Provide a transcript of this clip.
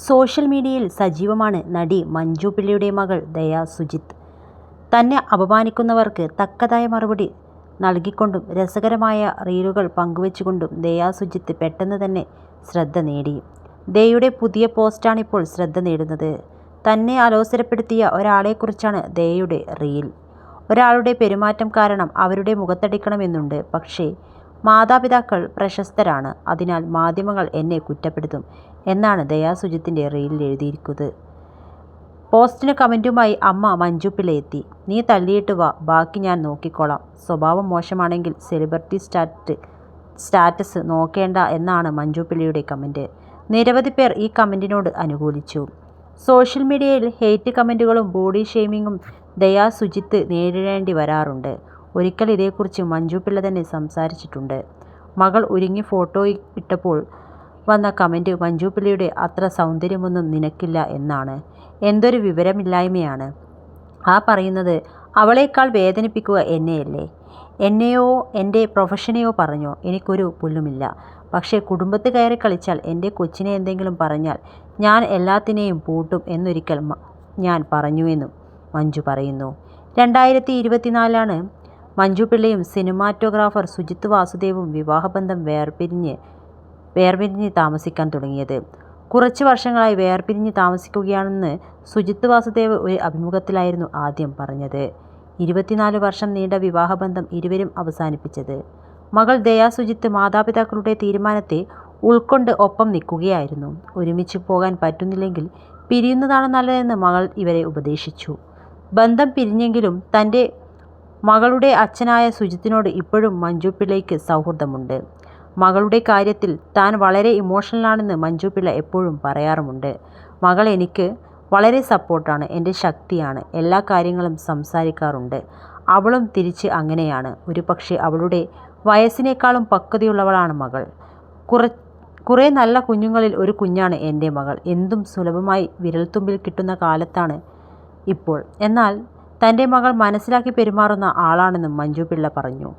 Social മീഡിയയിൽ സജീവമാണ് നടി മഞ്ജു പിള്ളയുടെ മകൾ ദയ സുജിത്ത്. തന്നെ അപമാനിക്കുന്നവർക്ക് തക്കതായ മറുപടി നൽകിക്കൊണ്ടും രസകരമായ റീലുകൾ പങ്കുവച്ചുകൊണ്ടും ദയ സുജിത്ത് പെട്ടെന്ന് തന്നെ ശ്രദ്ധ നേടി. ദയയുടെ പുതിയ പോസ്റ്റാണിപ്പോൾ ശ്രദ്ധ നേടുന്നത്. തന്നെ അലോസരപ്പെടുത്തിയ ഒരാളെക്കുറിച്ചാണ് ദയയുടെ റീൽ. ഒരാളുടെ പെരുമാറ്റം കാരണം അവരുടെ മുഖത്തടിക്കണമെന്നുണ്ട്. പക്ഷേ മാതാപിതാക്കൾ പ്രശസ്തരാണ്, അതിനാൽ മാധ്യമങ്ങൾ എന്നെ കുറ്റപ്പെടുത്തും എന്നാണ് ദയ സുജിത്തിൻ്റെ റീലിൽ എഴുതിയിരിക്കുന്നത്. പോസ്റ്റിന് കമൻറ്റുമായി അമ്മ മഞ്ജു പിള്ള എത്തി. "നീ തള്ളിയിട്ട് വാ, ബാക്കി ഞാൻ നോക്കിക്കോളാം. സ്വഭാവം മോശമാണെങ്കിൽ സെലിബ്രിറ്റി സ്റ്റാറ്റസ് നോക്കേണ്ട" എന്നാണ് മഞ്ജു പിള്ളയുടെ കമൻറ്റ്. നിരവധി പേർ ഈ കമൻറ്റിനോട് അനുകൂലിച്ചു. സോഷ്യൽ മീഡിയയിൽ ഹെയ്റ്റ് കമൻറ്റുകളും ബോഡി ഷെയ്മിങ്ങും ദയ സുജിത്ത് നേരിടേണ്ടി വരാറുണ്ട്. ഒരിക്കൽ ഇതേക്കുറിച്ച് മഞ്ജു പിള്ള തന്നെ സംസാരിച്ചിട്ടുണ്ട്. മകൾ ഒരുങ്ങി ഫോട്ടോ ഇട്ടപ്പോൾ വന്ന കമൻറ്റ് മഞ്ജു പിള്ളയുടെ "അത്ര സൗന്ദര്യമൊന്നും നിനക്കില്ല" എന്നാണ്. എന്തൊരു വിവരമില്ലായ്മയാണ് ആ പറയുന്നത്. അവളേക്കാൾ വേദനിപ്പിക്കുക എന്നെയല്ലേ? എന്നെയോ എൻ്റെ പ്രൊഫഷനെയോ പറഞ്ഞോ? എനിക്കൊരു പുല്ലുമില്ല. പക്ഷേ കുടുംബത്ത് കയറി കളിച്ചാൽ, എൻ്റെ കൊച്ചിനെ എന്തെങ്കിലും പറഞ്ഞാൽ ഞാൻ എല്ലാത്തിനെയും പൂട്ടും എന്നൊരിക്കൽ ഞാൻ പറഞ്ഞുവെന്നും മഞ്ജു പറയുന്നു. 2024 മഞ്ജു പിള്ളയും സിനിമാറ്റോഗ്രാഫർ സുജിത്ത് വാസുദേവും വിവാഹബന്ധം വേർപിരിഞ്ഞ് താമസിക്കാൻ തുടങ്ങിയത്. കുറച്ച് വർഷങ്ങളായി വേർപിരിഞ്ഞ് താമസിക്കുകയാണെന്ന് സുജിത്ത് വാസുദേവ് ഒരു അഭിമുഖത്തിലായിരുന്നു ആദ്യം പറഞ്ഞത്. 24 വർഷം നീണ്ട വിവാഹബന്ധം ഇരുവരും അവസാനിപ്പിച്ചത്. മകൾ ദയ സുജിത്ത് മാതാപിതാക്കളുടെ തീരുമാനത്തെ ഉൾക്കൊണ്ട് ഒപ്പം നിൽക്കുകയായിരുന്നു. ഒരുമിച്ച് പോകാൻ പറ്റുന്നില്ലെങ്കിൽ പിരിയുന്നതാണ് നല്ലതെന്ന് മകൾ ഇവരെ ഉപദേശിച്ചു. ബന്ധം പിരിഞ്ഞെങ്കിലും തൻ്റെ മകളുടെ അച്ഛനായ സുജിത്തിനോട് ഇപ്പോഴും മഞ്ജു പിള്ളയ്ക്ക് സൗഹൃദമുണ്ട്. മകളുടെ കാര്യത്തിൽ താൻ വളരെ ഇമോഷണലാണെന്ന് മഞ്ജു പിള്ള എപ്പോഴും പറയാറുമുണ്ട്. "മകൾ എനിക്ക് വളരെ സപ്പോർട്ടാണ്, എൻ്റെ ശക്തിയാണ്. എല്ലാ കാര്യങ്ങളും സംസാരിക്കാറുണ്ട്. അവളും തിരിച്ച് അങ്ങനെയാണ്. ഒരുപക്ഷെ അവളുടെ വയസ്സിനേക്കാളും പക്വതയുള്ളവളാണ് മകൾ. കുറേ നല്ല കുഞ്ഞുങ്ങളിൽ ഒരു കുഞ്ഞാണ് എൻ്റെ മകൾ. എന്തും സുലഭമായി വിരൽത്തുമ്പിൽ കിട്ടുന്ന കാലത്താണ് ഇപ്പോൾ. എന്നാൽ തൻ്റെ മകൾ മനസ്സിലാക്കി പെരുമാറുന്ന ആളാണെന്നും മഞ്ജു പിള്ള പറഞ്ഞു.